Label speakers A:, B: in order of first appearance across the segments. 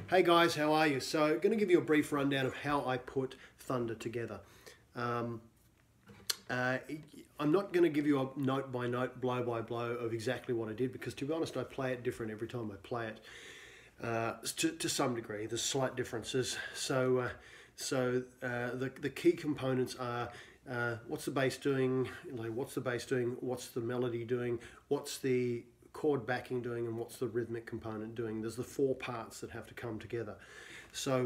A: Hey guys, how are you? So I'm going to give you a brief rundown of how I put Thunder together. I'm not going to give you a note by note, blow by blow of exactly what I did, because to be honest I play it different every time I play it to some degree. There's slight differences. So the key components are what's the bass doing, what's the melody doing, what's the chord backing doing, and what's the rhythmic component doing. There's the four parts that have to come together. So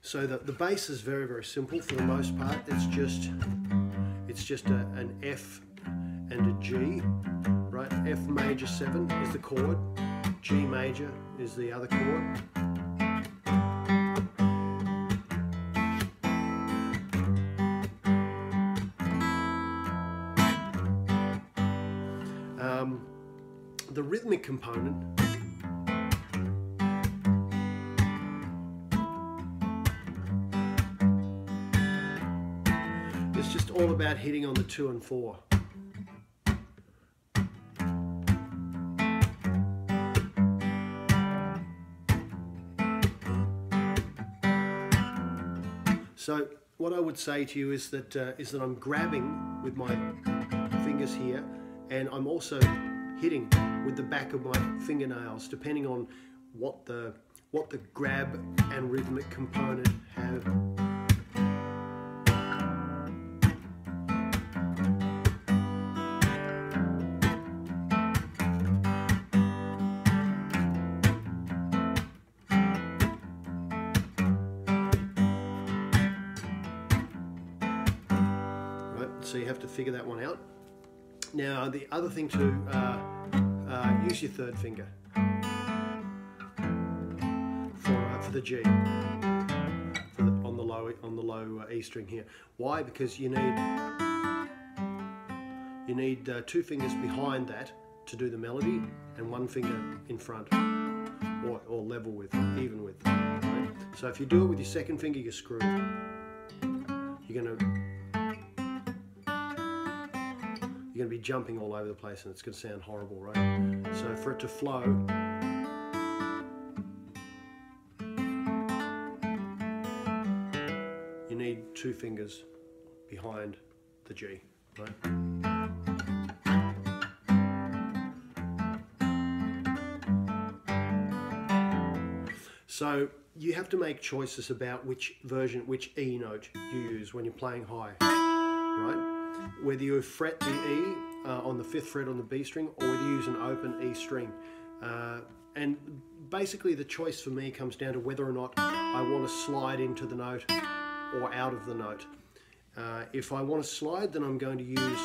A: the bass is very, very simple for the most part. It's just an F and a G, right? F major 7 is the chord, G major is the other chord. The rhythmic component is just all about hitting on the 2 and 4. So what I would say to you is that I'm grabbing with my fingers here, and I'm also hitting with the back of my fingernails, depending on what the grab and rhythmic component have. Right, so you have to figure that one out. Now the other thing to use your third finger for the G, on the low E string here. Why? Because you need 2 fingers behind that to do the melody, and 1 finger in front, or level with, even with. Right? So if you do it with your second finger, you're screwed. You're going to be jumping all over the place, and it's going to sound horrible, right? So for it to flow, you need 2 fingers behind the G, right? So you have to make choices about which E note you use when you're playing high, right? Whether you fret the E on the 5th fret on the B string, or whether you use an open E string. And basically the choice for me comes down to whether or not I want to slide into the note or out of the note. If I want to slide, then I'm going to use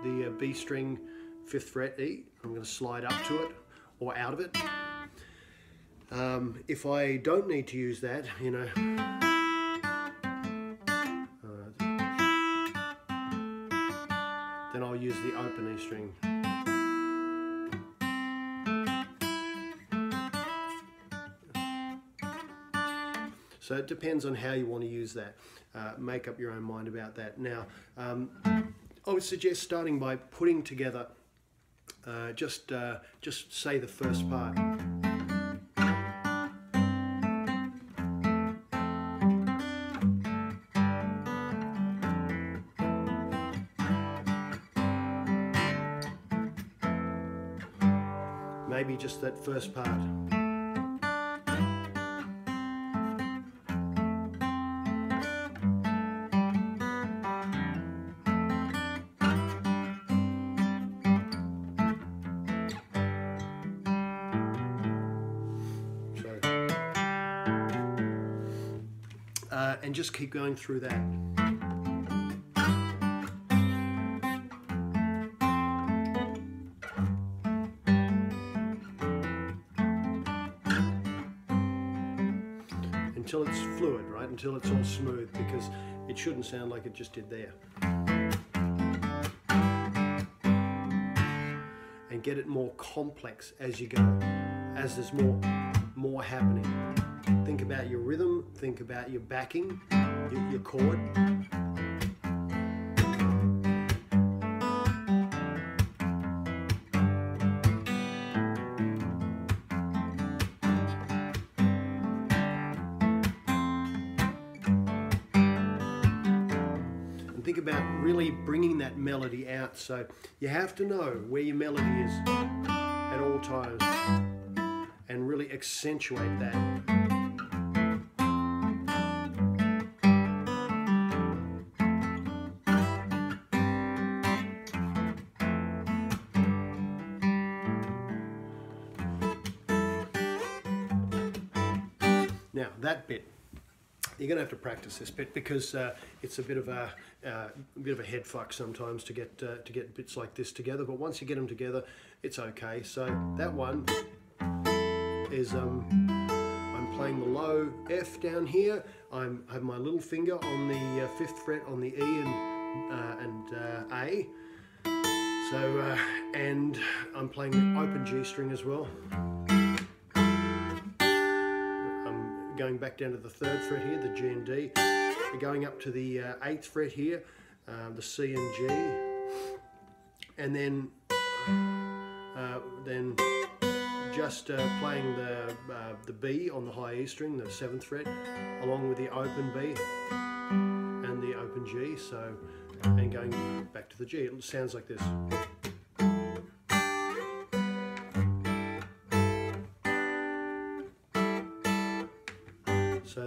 A: the B string 5th fret E. I'm going to slide up to it or out of it. If I don't need to use that, you know, then I'll use the open E string. So it depends on how you want to use that. Make up your own mind about that. Now, I would suggest starting by putting together just say the first part. Maybe just that first part. And just keep going through that. Until it's fluid, right? Until it's all smooth, because it shouldn't sound like it just did there. And get it more complex as you go, as there's more happening. Think about your rhythm, think about your backing, your chord. think about really bringing that melody out. So you have to know where your melody is at all times and really accentuate that. Now that bit, you're going to have to practice this bit because it's a bit of a head fuck sometimes to get bits like this together. But once you get them together, it's okay. So that one is I'm playing the low F down here. I have my little finger on the 5th fret on the E and A. So and I'm playing the open G string as well. Going back down to the 3rd fret here, the G and D, going up to the 8th fret here, the C and G, and then just playing the B on the high E string, the 7th fret, along with the open B and the open G. So, and going back to the G, it sounds like this. So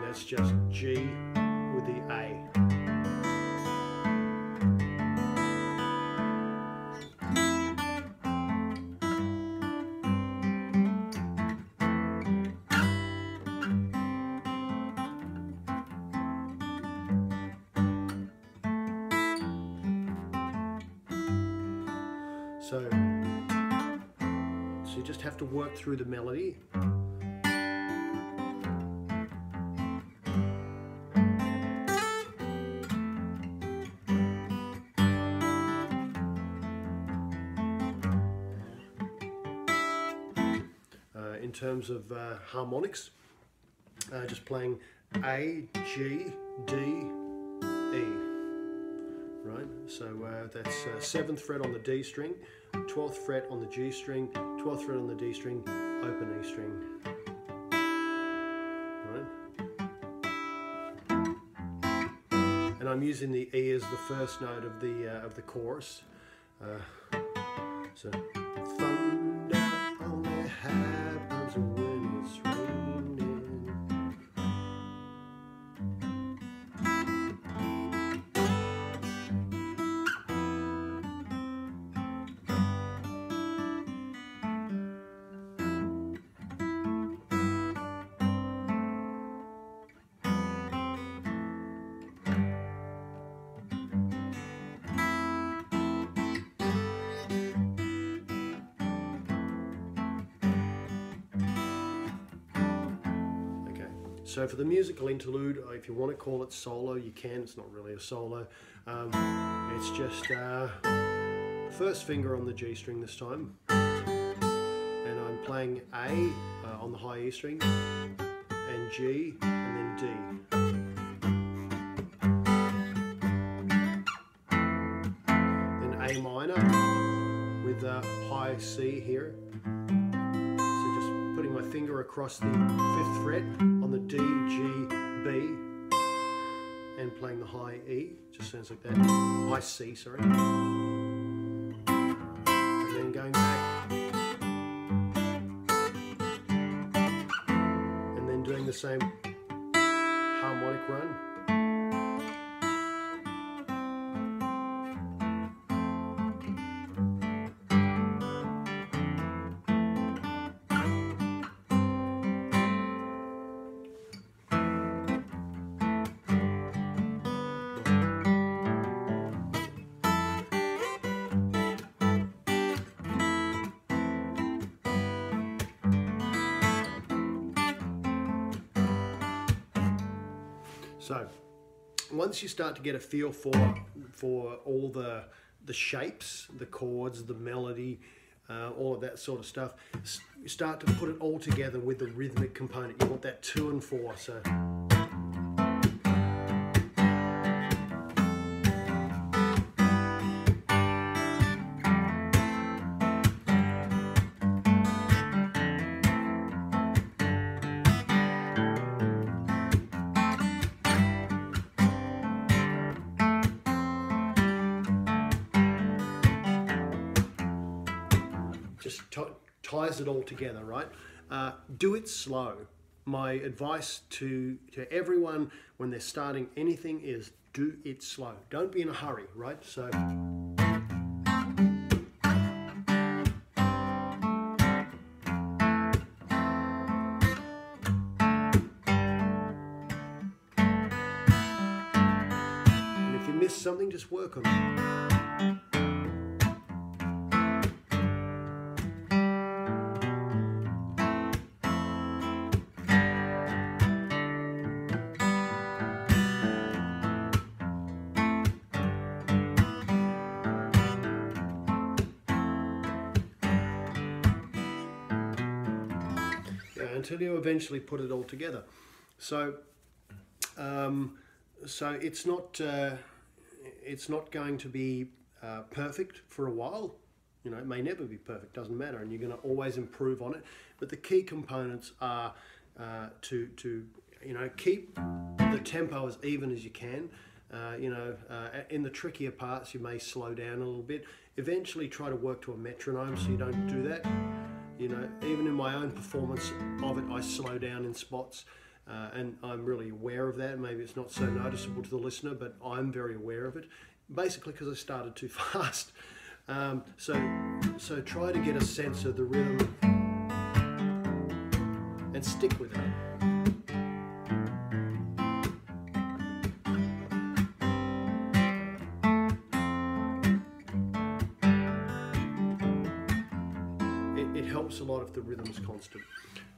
A: that's just G with the A. So you just have to work through the melody. In terms of harmonics, just playing A, G, D, E. Right, so that's 7th fret on the D string, 12th fret on the G string, 12th fret on the D string, open E string. Right, and I'm using the E as the first note of the chorus. So thunder only happens when it's raining. So for the musical interlude, if you want to call it solo, you can. It's not really a solo. It's just first finger on the G string this time, and I'm playing A on the high E string, and G, and then D. Then A minor with the high C here. So just putting my finger across the 5th fret on the D, G, B, and playing the high E, just sounds like that, high C, sorry, and then going back, and then doing the same harmonic run. So once you start to get a feel for all the shapes, the chords, the melody, all of that sort of stuff, you start to put it all together with the rhythmic component. You want that 2 and 4. So just ties it all together, right? Do it slow. My advice to everyone when they're starting anything is do it slow. Don't be in a hurry, right? So. And if you miss something, just work on it. Until you eventually put it all together. So, so it's not going to be perfect for a while. You know, it may never be perfect. Doesn't matter, and you're going to always improve on it. But the key components are to you know, keep the tempo as even as you can. You know, in the trickier parts, you may slow down a little bit. Eventually, try to work to a metronome so you don't do that. You know, even in my own performance of it, I slow down in spots, and I'm really aware of that. Maybe it's not so noticeable to the listener, but I'm very aware of it, basically because I started too fast. So try to get a sense of the rhythm and stick with it. It helps a lot if the rhythm is constant.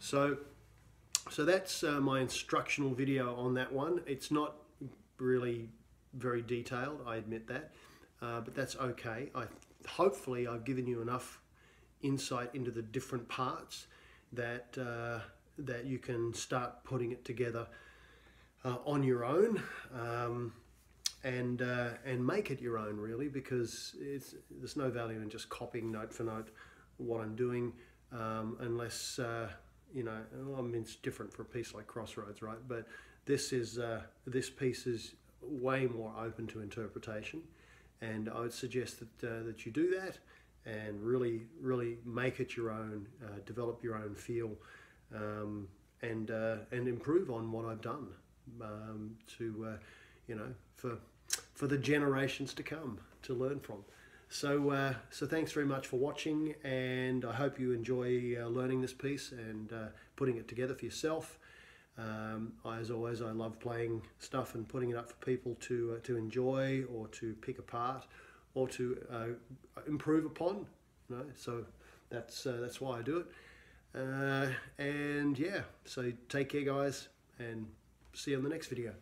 A: So that's my instructional video on that one. It's not really very detailed, I admit that, but that's okay. Hopefully I've given you enough insight into the different parts that that you can start putting it together on your own, and make it your own, really, because there's no value in just copying note for note what I'm doing, unless you know, I mean, it's different for a piece like Crossroads, right? But this piece is way more open to interpretation, and I would suggest that you do that and really make it your own, develop your own feel, and improve on what I've done, to you know, for the generations to come to learn from. So thanks very much for watching, and I hope you enjoy learning this piece and putting it together for yourself. As always, I love playing stuff and putting it up for people to enjoy, or to pick apart, or to improve upon. You know, so that's why I do it. And yeah, so take care, guys, and see you on the next video.